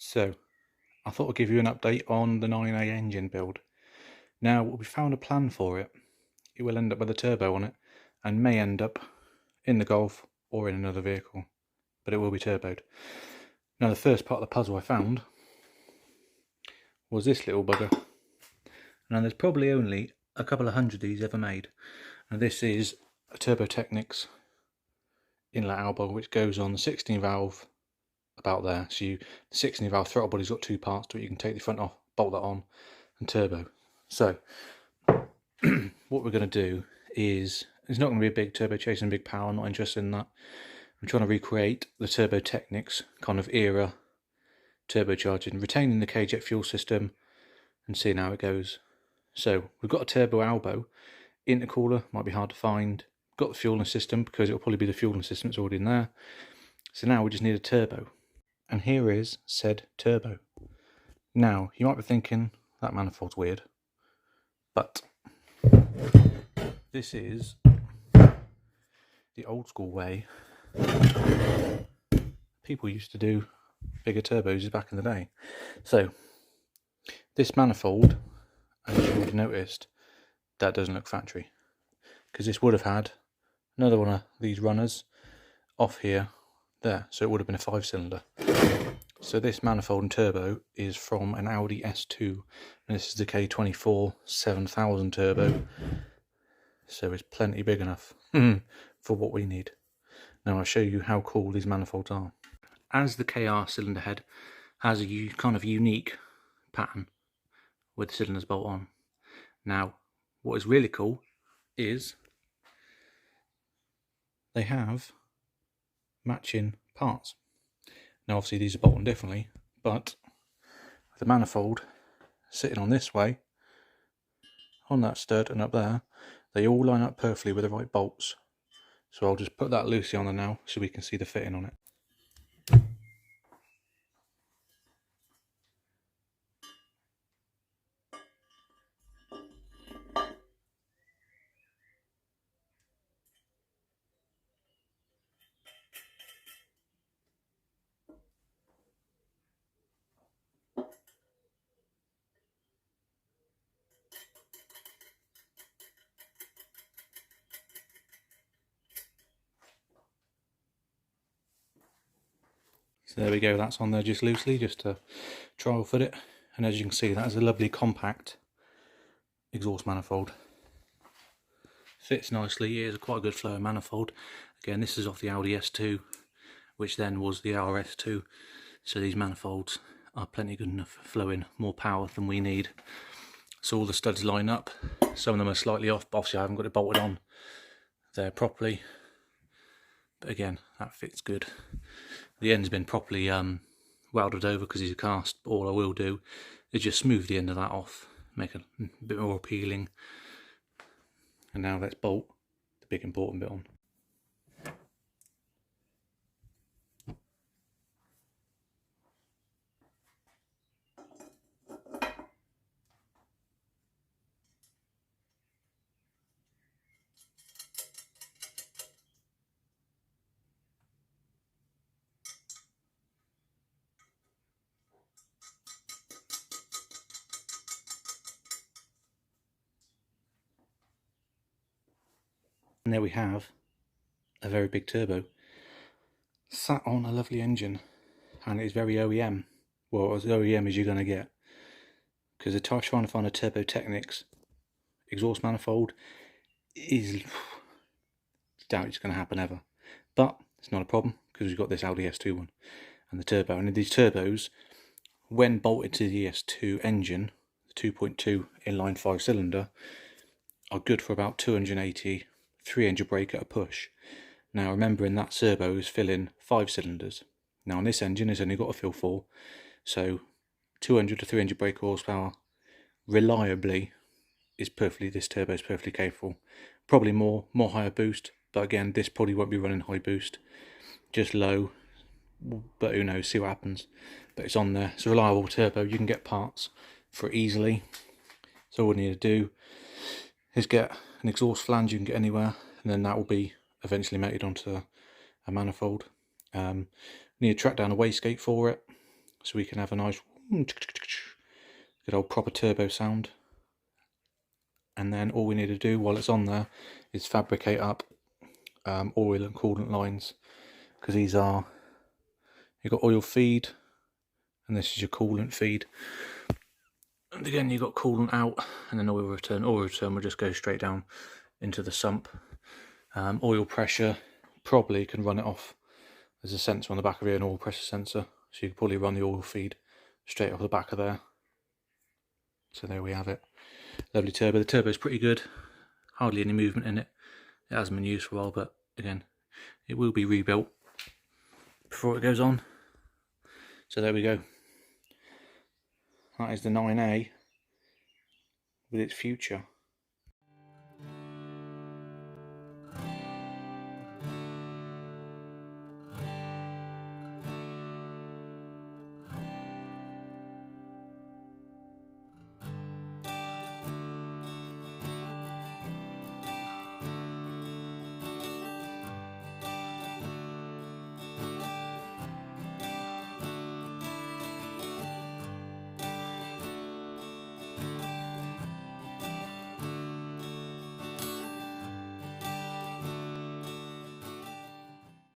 So, I thought I'd give you an update on the 9A engine build. Now, we found a plan for it. It will end up with a turbo on it, and may end up in the Golf or in another vehicle, but it will be turboed. Now, the first part of the puzzle I found was this little bugger. Now, there's probably only a couple of hundred of these ever made. And this is a Turbo Technics inlet elbow, which goes on the 16 valve about there. So the 16 valve throttle body's got two parts to it. You can take the front off, bolt that on, and turbo. So what we're going to do is, it's not going to be a big turbo chasing big power. I'm not interested in that. I'm trying to recreate the Turbo Technics kind of era turbocharging, retaining the k-jet fuel system and seeing how it goes. So we've got a turbo elbow. Intercooler might be hard to find. Got the fueling system because it'll probably be the fueling system that's already in there. So now we just need a turbo. And here is said turbo. Now, you might be thinking, that manifold's weird. But this is the old school way people used to do bigger turbos back in the day. So, this manifold, as you would have noticed, that doesn't look factory. Because this would have had another one of these runners off here, there. So it would have been a 5-cylinder. So this manifold and turbo is from an Audi S2, and this is the K24 7000 turbo. So it's plenty big enough for what we need. Now I'll show you how cool these manifolds are. As the KR cylinder head has a kind of unique pattern with the cylinders bolt on. Now, what is really cool is they have matching parts. Now obviously these are bolted differently, but the manifold sitting on this way, on that stud and up there, they all line up perfectly with the right bolts. So I'll just put that loosely on there now so we can see the fitting on it. So there we go, that's on there just loosely, just to trial fit it. And as you can see, that is a lovely compact exhaust manifold. Fits nicely, it is quite a good flow manifold. Again, this is off the Audi S2, which then was the RS2. So these manifolds are plenty good enough for flowing more power than we need. So all the studs line up. Some of them are slightly off, but obviously I haven't got it bolted on there properly. But again, that fits good. The end's been properly welded over because he's a cast. All I will do is just smooth the end of that off, make it a bit more appealing. And now let's bolt the big important bit on. And there we have a very big turbo sat on a lovely engine, and it's very OEM. Well, as OEM as you're going to get, because the trying to find a Turbo Technics exhaust manifold is, doubt it's going to happen ever. But it's not a problem because we've got this Audi S2 one and the turbo. And these turbos, when bolted to the S2 engine, the 2.2 inline 5-cylinder, are good for about 280, 300 brake at a push. Now remembering that servo is filling 5 cylinders. Now on this engine it's only got to fill 4, so 200 to 300 brake horsepower reliably is perfectly, this turbo is perfectly capable. Probably more higher boost, but again this probably won't be running high boost, just low, but who knows, see what happens. But it's on there, it's a reliable turbo, you can get parts for it easily. So all we need to do is get an exhaust flange you can get anywhere, and then that will be eventually mounted onto a manifold. Need to track down a wastegate for it, so we can have a nice good old proper turbo sound. And then all we need to do while it's on there is fabricate up oil and coolant lines, because these are, you've got oil feed and this is your coolant feed, and again you've got coolant out and then oil return. Oil return will just go straight down into the sump. Oil pressure, probably can run it off. There's a sensor on the back of here, an oil pressure sensor, so you can probably run the oil feed straight off the back of there. So there we have it. Lovely turbo. The turbo is pretty good, hardly any movement in it. It hasn't been used for a while, but again, it will be rebuilt before it goes on. So there we go. That is the 9A with its future.